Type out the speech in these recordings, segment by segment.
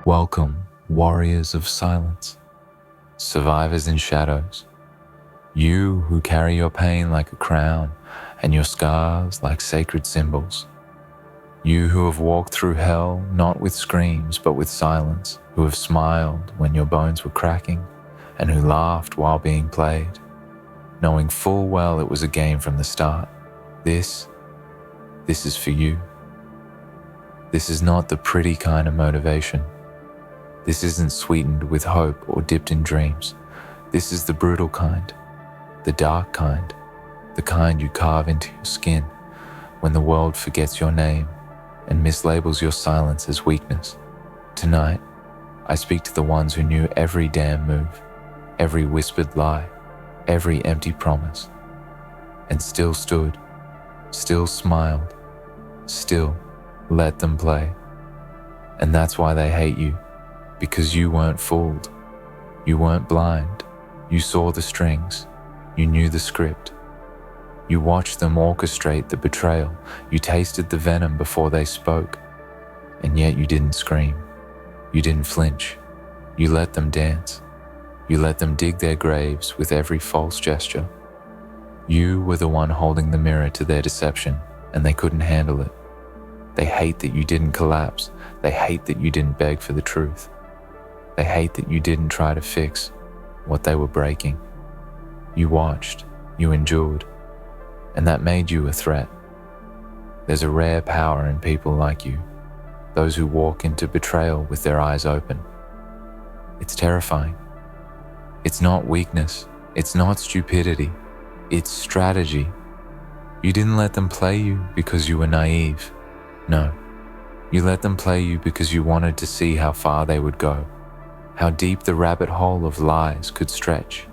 Welcome, warriors of silence, survivors in shadows, you who carry your pain like a crown and your scars like sacred symbols. You who have walked through hell not with screams but with silence, who have smiled when your bones were cracking and who laughed while being played, knowing full well it was a game from the start. This is for you. This is not the pretty kind of motivation. This isn't sweetened with hope or dipped in dreams. This is the brutal kind, the dark kind, the kind you carve into your skin when the world forgets your name and mislabels your silence as weakness. Tonight, I speak to the ones who knew every damn move, every whispered lie, every empty promise, and still stood, still smiled, still let them play. And that's why they hate you. Because you weren't fooled, you weren't blind, you saw the strings, you knew the script. You watched them orchestrate the betrayal, you tasted the venom before they spoke, and yet you didn't scream, you didn't flinch, you let them dance, you let them dig their graves with every false gesture. You were the one holding the mirror to their deception, and they couldn't handle it. They hate that you didn't collapse, they hate that you didn't beg for the truth. They hate that you didn't try to fix what they were breaking. You watched, you endured, and that made you a threat. There's a rare power in people like you, those who walk into betrayal with their eyes open. It's terrifying. It's not weakness, it's not stupidity, it's strategy. You didn't let them play you because you were naive. No, you let them play you because you wanted to see how far they would go. How deep the rabbit hole of lies could stretch.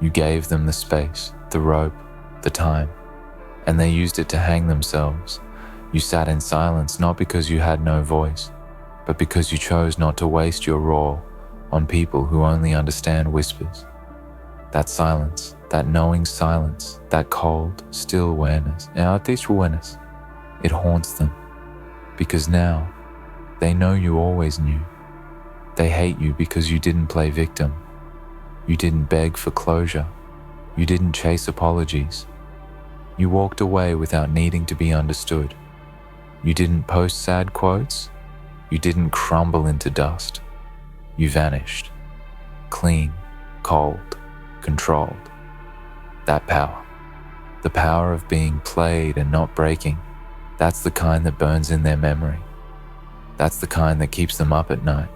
You gave them the space, the rope, the time, and they used it to hang themselves. You sat in silence not because you had no voice, but because you chose not to waste your roar on people who only understand whispers. That silence, that knowing silence, that cold, still awareness, it haunts them, because now they know you always knew. They hate you because you didn't play victim. You didn't beg for closure. You didn't chase apologies. You walked away without needing to be understood. You didn't post sad quotes. You didn't crumble into dust. You vanished. Clean, cold, controlled. That power. The power of being played and not breaking. That's the kind that burns in their memory. That's the kind that keeps them up at night.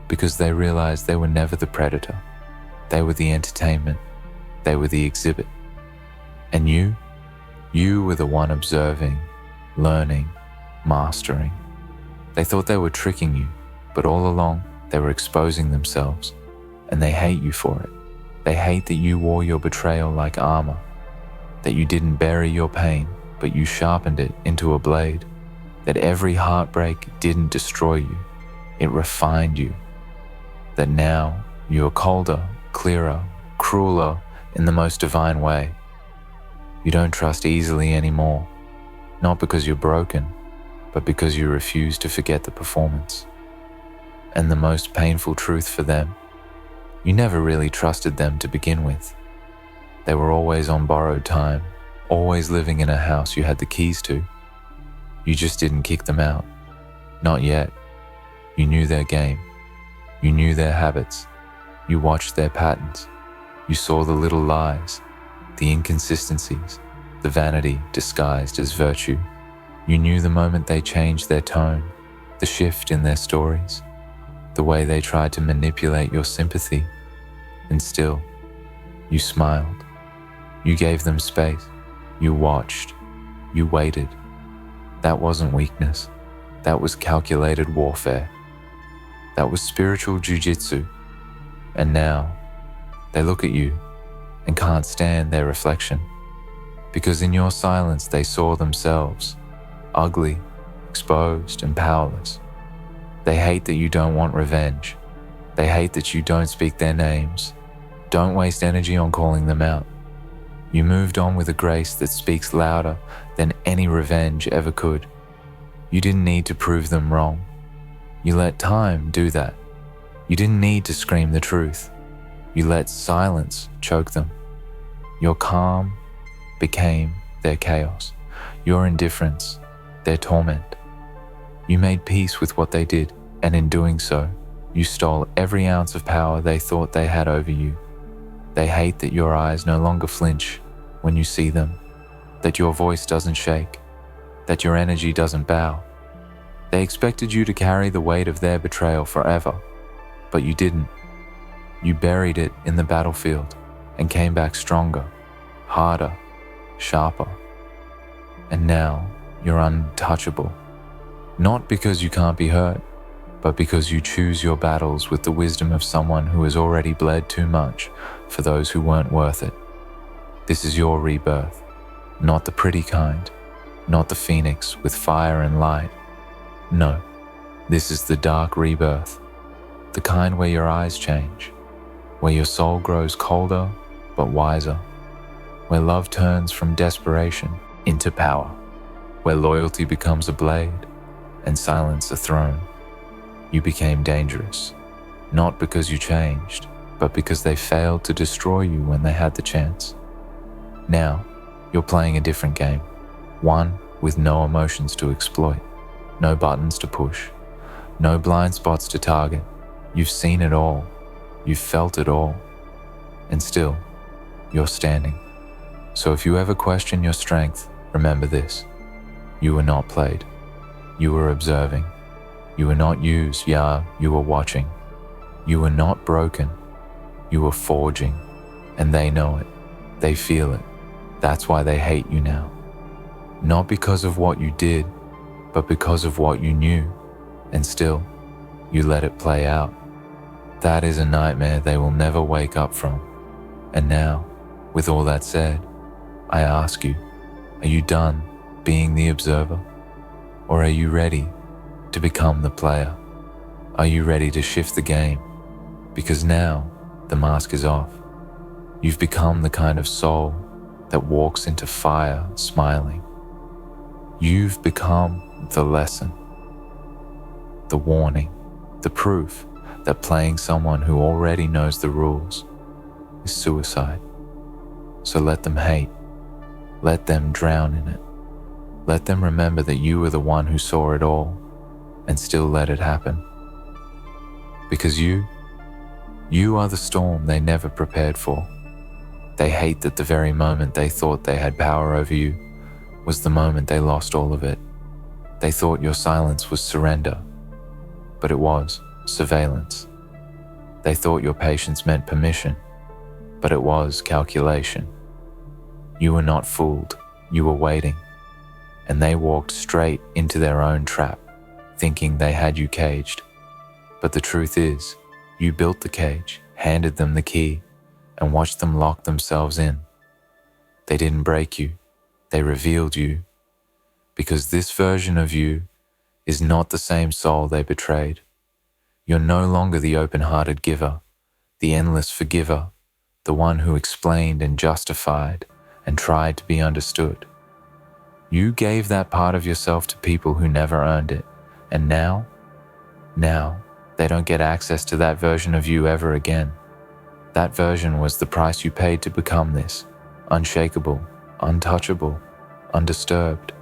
Because they realized they were never the predator. They were the entertainment. They were the exhibit. And you were the one observing, learning, mastering. They thought they were tricking you, but all along they were exposing themselves, and they hate you for it. They hate that you wore your betrayal like armor, that you didn't bury your pain, but you sharpened it into a blade, that every heartbreak didn't destroy you, it refined you. That now you are colder, clearer, crueler in the most divine way. You don't trust easily anymore, not because you're broken, but because you refuse to forget the performance. And the most painful truth for them, you never really trusted them to begin with. They were always on borrowed time, always living in a house you had the keys to. You just didn't kick them out. Not yet. You knew their game. You knew their habits. You watched their patterns. You saw the little lies, the inconsistencies, the vanity disguised as virtue. You knew the moment they changed their tone, the shift in their stories, the way they tried to manipulate your sympathy. And still, you smiled. You gave them space. You watched. You waited. That wasn't weakness. That was calculated warfare. That was spiritual jujitsu. And now, they look at you and can't stand their reflection, because in your silence they saw themselves, ugly, exposed, and powerless. They hate that you don't want revenge. They hate that you don't speak their names. Don't waste energy on calling them out. You moved on with a grace that speaks louder than any revenge ever could. You didn't need to prove them wrong. You let time do that. You didn't need to scream the truth. You let silence choke them. Your calm became their chaos. Your indifference, their torment. You made peace with what they did, and in doing so, you stole every ounce of power they thought they had over you. They hate that your eyes no longer flinch when you see them, that your voice doesn't shake, that your energy doesn't bow. They expected you to carry the weight of their betrayal forever, but you didn't. You buried it in the battlefield and came back stronger, harder, sharper. And now you're untouchable. Not because you can't be hurt, but because you choose your battles with the wisdom of someone who has already bled too much for those who weren't worth it. This is your rebirth, not the pretty kind, not the phoenix with fire and light. No, this is the dark rebirth, the kind where your eyes change, where your soul grows colder but wiser, where love turns from desperation into power, where loyalty becomes a blade and silence a throne. You became dangerous, not because you changed, but because they failed to destroy you when they had the chance. Now, you're playing a different game, one with no emotions to exploit, no buttons to push, no blind spots to target. You've seen it all, you've felt it all, and still, you're standing. So if you ever question your strength, remember this: you were not played. You were observing. You were not used, you were watching. You were not broken. You were forging. And they know it. They feel it. That's why they hate you now. Not because of what you did, but because of what you knew. And still, you let it play out. That is a nightmare they will never wake up from. And now, with all that said, I ask you, are you done being the observer? Or are you ready to become the player? Are you ready to shift the game? Because now the mask is off. You've become the kind of soul that walks into fire smiling. You've become the lesson, the warning, the proof that playing someone who already knows the rules is suicide. So let them hate. Let them drown in it. Let them remember that you were the one who saw it all and still let it happen. Because you are the storm they never prepared for. They hate that the very moment they thought they had power over you was the moment they lost all of it. They thought your silence was surrender, but it was surveillance. They thought your patience meant permission, but it was calculation. You were not fooled, you were waiting. And they walked straight into their own trap, thinking they had you caged. But the truth is, you built the cage, handed them the key, and watched them lock themselves in. They didn't break you, they revealed you. Because this version of you is not the same soul they betrayed. You're no longer the open-hearted giver, the endless forgiver, the one who explained and justified and tried to be understood. You gave that part of yourself to people who never earned it, and now they don't get access to that version of you ever again. That version was the price you paid to become this, unshakable, untouchable, undisturbed.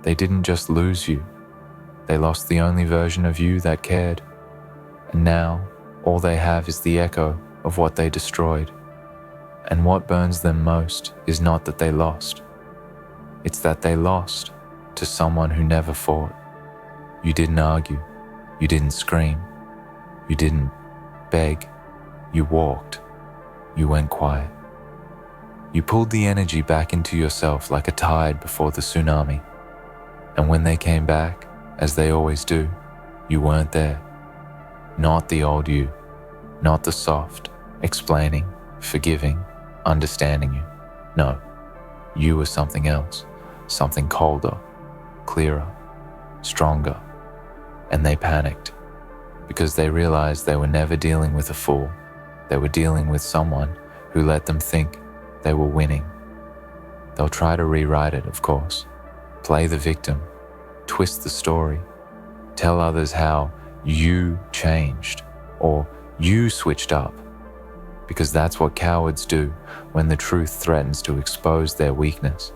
They didn't just lose you, they lost the only version of you that cared. And now, all they have is the echo of what they destroyed. And what burns them most is not that they lost. It's that they lost to someone who never fought. You didn't argue. You didn't scream. You didn't beg. You walked. You went quiet. You pulled the energy back into yourself like a tide before the tsunami. And when they came back, as they always do, you weren't there. Not the old you. Not the soft, explaining, forgiving, understanding you. No, you were something else. Something colder, clearer, stronger. And they panicked because they realized they were never dealing with a fool. They were dealing with someone who let them think they were winning. They'll try to rewrite it, of course, play the victim, twist the story, Tell others how you changed or you switched up, because that's what cowards do when the truth threatens to expose their weakness.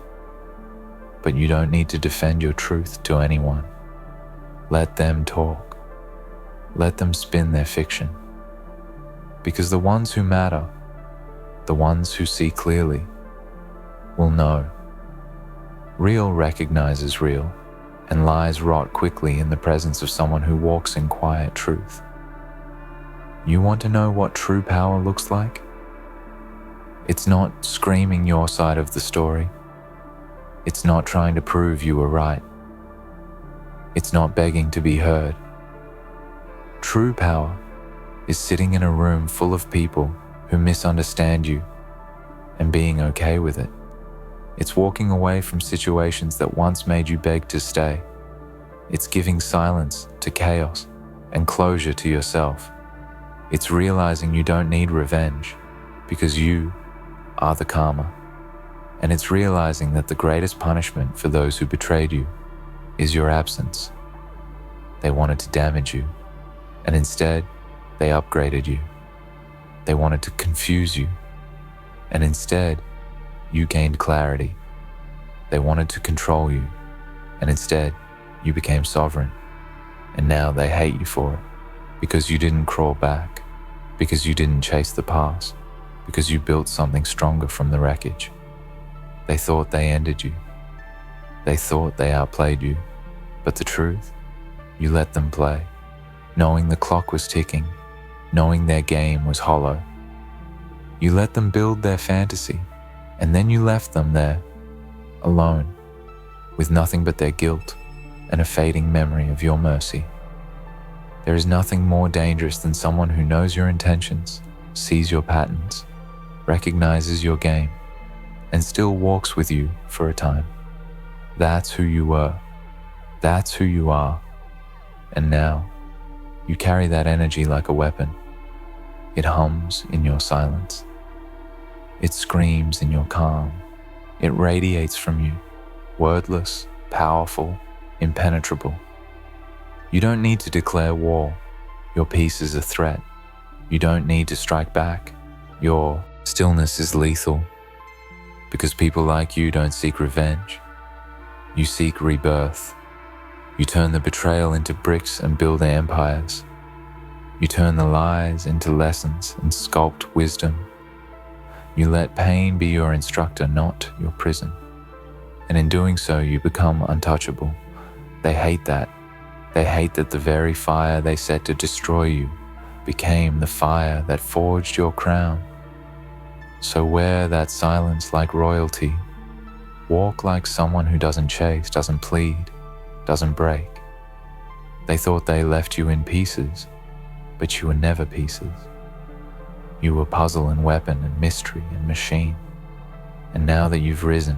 But you don't need to defend your truth to anyone. Let them talk. Let them spin their fiction. Because the ones who matter, the ones who see clearly, will know. Real recognizes real, and lies rot quickly in the presence of someone who walks in quiet truth. You want to know what true power looks like? It's not screaming your side of the story. It's not trying to prove you were right. It's not begging to be heard. True power is sitting in a room full of people who misunderstand you and being okay with it. It's walking away from situations that once made you beg to stay. It's giving silence to chaos and closure to yourself. It's realizing you don't need revenge because you are the karma. And it's realizing that the greatest punishment for those who betrayed you is your absence. They wanted to damage you, and instead, they upgraded you. They wanted to confuse you, and instead, you gained clarity. They wanted to control you, and instead, you became sovereign. And now they hate you for it, because you didn't crawl back, because you didn't chase the past, because you built something stronger from the wreckage. They thought they ended you. They thought they outplayed you. But the truth, you let them play, knowing the clock was ticking, knowing their game was hollow. You let them build their fantasy, and then you left them there, alone, with nothing but their guilt and a fading memory of your mercy. There is nothing more dangerous than someone who knows your intentions, sees your patterns, recognizes your game, and still walks with you for a time. That's who you were. That's who you are. And now, you carry that energy like a weapon. It hums in your silence. It screams in your calm. It radiates from you, wordless, powerful, impenetrable. You don't need to declare war. Your peace is a threat. You don't need to strike back. Your stillness is lethal. Because people like you don't seek revenge. You seek rebirth. You turn the betrayal into bricks and build empires. You turn the lies into lessons and sculpt wisdom. You let pain be your instructor, not your prison. And in doing so, you become untouchable. They hate that. They hate that the very fire they set to destroy you became the fire that forged your crown. So wear that silence like royalty. Walk like someone who doesn't chase, doesn't plead, doesn't break. They thought they left you in pieces, but you were never pieces. You were puzzle and weapon and mystery and machine. And now that you've risen,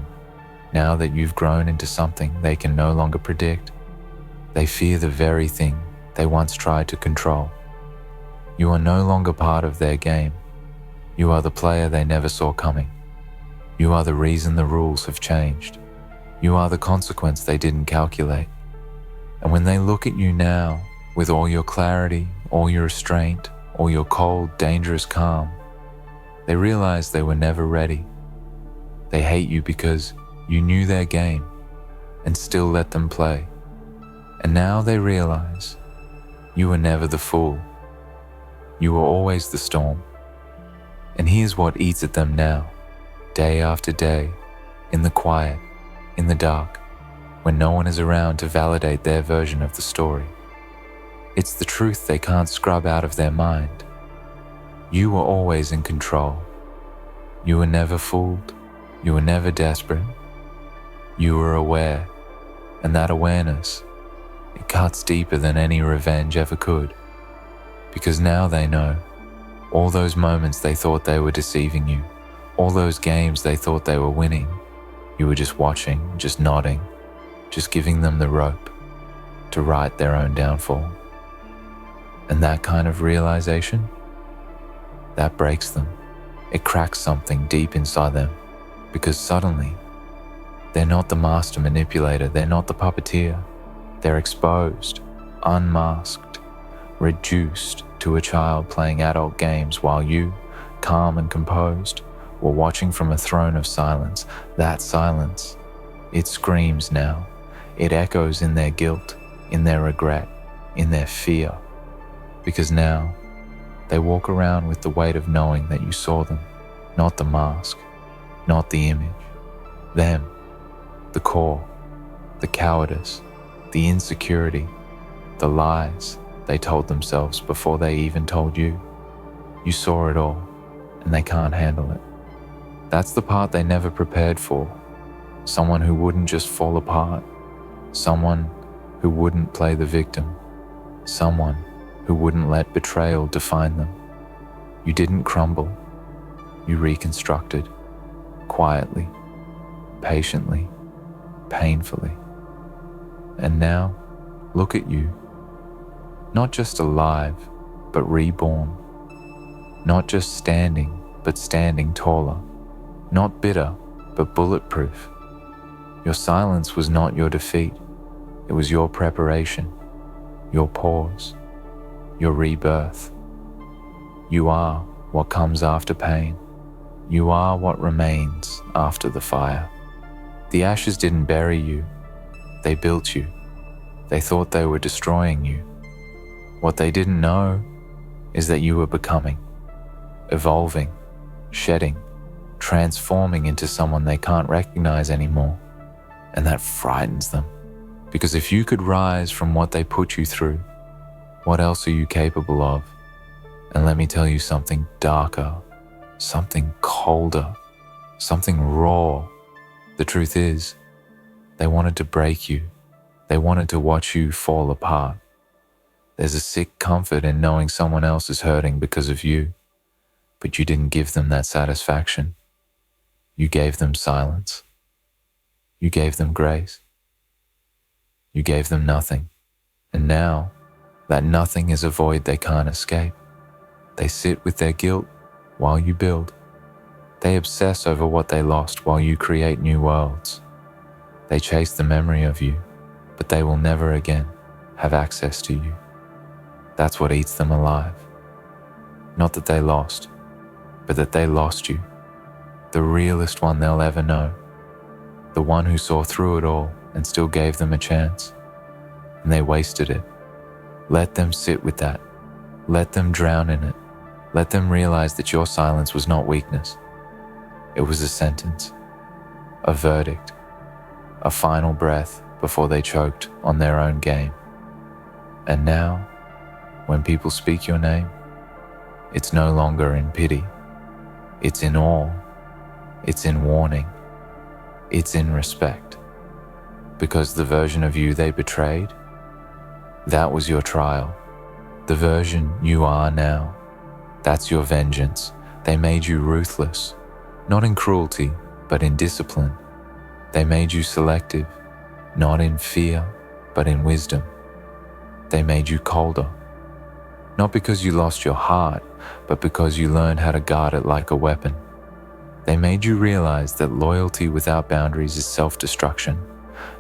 now that you've grown into something they can no longer predict, they fear the very thing they once tried to control. You are no longer part of their game. You are the player they never saw coming. You are the reason the rules have changed. You are the consequence they didn't calculate. And when they look at you now, with all your clarity, all your restraint, all your cold, dangerous calm, they realize they were never ready. They hate you because you knew their game and still let them play. And now they realize you were never the fool. You were always the storm. And here's what eats at them now, day after day, in the quiet, in the dark, when no one is around to validate their version of the story. It's the truth they can't scrub out of their mind. You were always in control. You were never fooled. You were never desperate. You were aware, and that awareness, it cuts deeper than any revenge ever could. Because now they know, all those moments they thought they were deceiving you, all those games they thought they were winning, you were just watching, just nodding, just giving them the rope to write their own downfall. And that kind of realization, that breaks them. It cracks something deep inside them, because suddenly, they're not the master manipulator, they're not the puppeteer, they're exposed. unmasked, reduced to a child playing adult games while you, calm and composed, were watching from a throne of silence. That silence, it screams now. It echoes in their guilt, in their regret, in their fear. Because now, they walk around with the weight of knowing that you saw them, not the mask, not the image. Them, the core, the cowardice, the insecurity, the lies they told themselves before they even told you. You saw it all, and they can't handle it. That's the part they never prepared for. Someone who wouldn't just fall apart. Someone who wouldn't play the victim. Someone who wouldn't let betrayal define them. You didn't crumble. You reconstructed, quietly, patiently, painfully. And now, look at you. Not just alive, but reborn. Not just standing, but standing taller. Not bitter, but bulletproof. Your silence was not your defeat. It was your preparation, your pause, your rebirth. You are what comes after pain. You are what remains after the fire. The ashes didn't bury you. They built you. They thought they were destroying you. What they didn't know is that you were becoming, evolving, shedding, transforming into someone they can't recognize anymore. And that frightens them. Because if you could rise from what they put you through, what else are you capable of? And let me tell you something darker, something colder, something raw. The truth is, they wanted to break you. They wanted to watch you fall apart. There's a sick comfort in knowing someone else is hurting because of you, but you didn't give them that satisfaction. You gave them silence. You gave them grace. You gave them nothing. And now, that nothing is a void they can't escape. They sit with their guilt while you build. They obsess over what they lost while you create new worlds. They chase the memory of you, but they will never again have access to you. That's what eats them alive. Not that they lost, but that they lost you. The realest one they'll ever know. The one who saw through it all and still gave them a chance. And they wasted it. Let them sit with that. Let them drown in it. Let them realize that your silence was not weakness. It was a sentence, a verdict, a final breath before they choked on their own game. And now, when people speak your name, it's no longer in pity. It's in awe. It's in warning. It's in respect. Because the version of you they betrayed, that was your trial. The version you are now, that's your vengeance. They made you ruthless, not in cruelty, but in discipline. They made you selective, not in fear, but in wisdom. They made you colder, not because you lost your heart, but because you learned how to guard it like a weapon. They made you realize that loyalty without boundaries is self-destruction,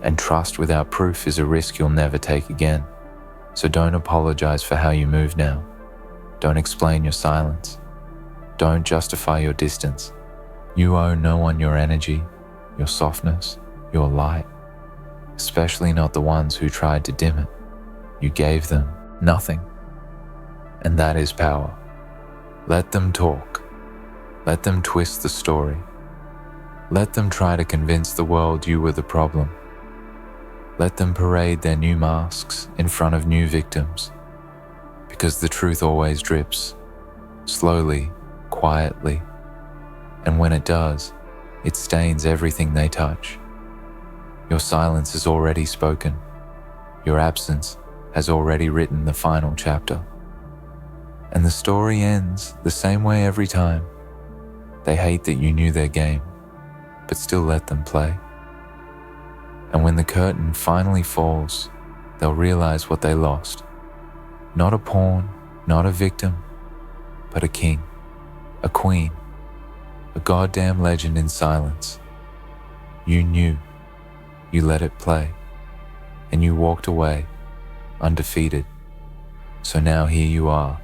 and trust without proof is a risk you'll never take again. So don't apologize for how you move now. Don't explain your silence. Don't justify your distance. You owe no one your energy, your softness, your light, especially not the ones who tried to dim it. You gave them nothing. And that is power. Let them talk. Let them twist the story. Let them try to convince the world you were the problem. Let them parade their new masks in front of new victims. Because the truth always drips, slowly, quietly. And when it does, it stains everything they touch. Your silence has already spoken. Your absence has already written the final chapter. And the story ends the same way every time. They hate that you knew their game, but still let them play. And when the curtain finally falls, they'll realize what they lost. Not a pawn, not a victim, but a king, a queen, a goddamn legend in silence. You knew, you let it play, and you walked away, undefeated. So now here you are,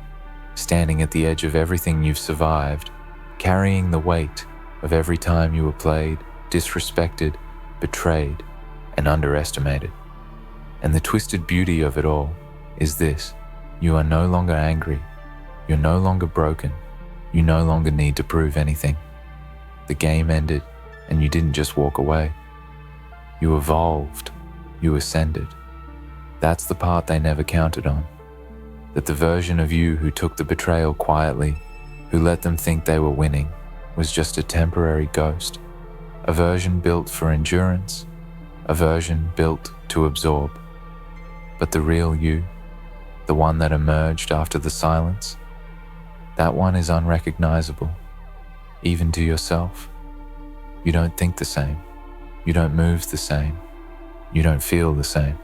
standing at the edge of everything you've survived, carrying the weight of every time you were played, disrespected, betrayed, and underestimated. And the twisted beauty of it all is this: you are no longer angry, you're no longer broken, you no longer need to prove anything. The game ended, and you didn't just walk away. You evolved, you ascended. That's the part they never counted on. That the version of you who took the betrayal quietly, who let them think they were winning, was just a temporary ghost. A version built for endurance, a version built to absorb. But the real you, the one that emerged after the silence, that one is unrecognizable, even to yourself. You don't think the same, you don't move the same, you don't feel the same.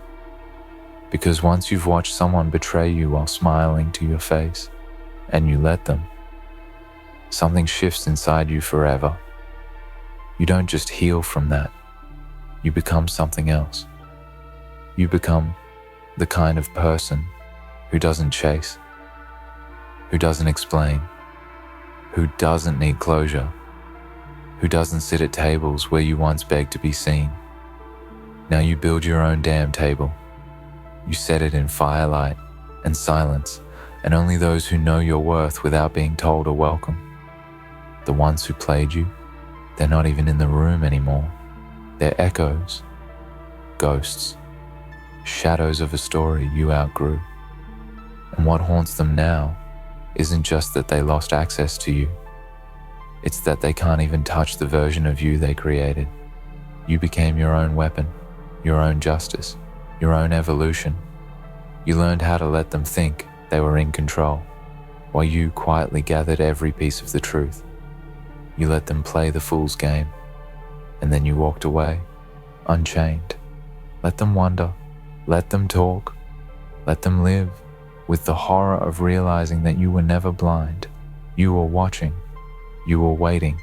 Because once you've watched someone betray you while smiling to your face, and you let them, something shifts inside you forever. You don't just heal from that, you become something else. You become the kind of person who doesn't chase, who doesn't explain, who doesn't need closure, who doesn't sit at tables where you once begged to be seen. Now you build your own damn table. You set it in firelight and silence, and only those who know your worth without being told are welcome. The ones who played you, they're not even in the room anymore. They're echoes, ghosts, shadows of a story you outgrew. And what haunts them now isn't just that they lost access to you. It's that they can't even touch the version of you they created. You became your own weapon, your own justice, your own evolution. You learned how to let them think they were in control, while you quietly gathered every piece of the truth. You let them play the fool's game, and then you walked away, unchained. Let them wonder, let them talk, let them live, with the horror of realizing that you were never blind. You were watching, you were waiting,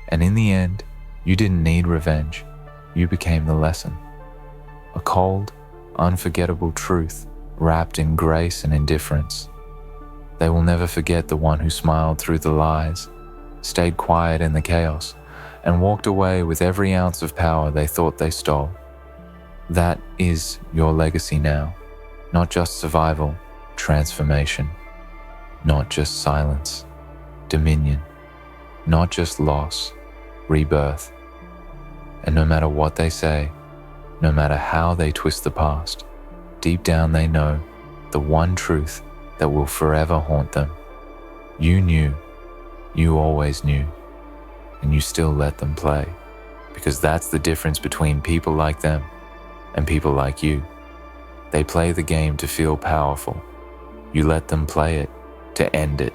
and in the end, you didn't need revenge. You became the lesson. A cold, unforgettable truth wrapped in grace and indifference. They will never forget the one who smiled through the lies, stayed quiet in the chaos, and walked away with every ounce of power they thought they stole. That is your legacy now. Not just survival, transformation. Not just silence, dominion. Not just loss, rebirth. And no matter what they say, no matter how they twist the past, deep down they know the one truth that will forever haunt them. You knew, you always knew, and you still let them play, because that's the difference between people like them and people like you. They play the game to feel powerful. You let them play it to end it.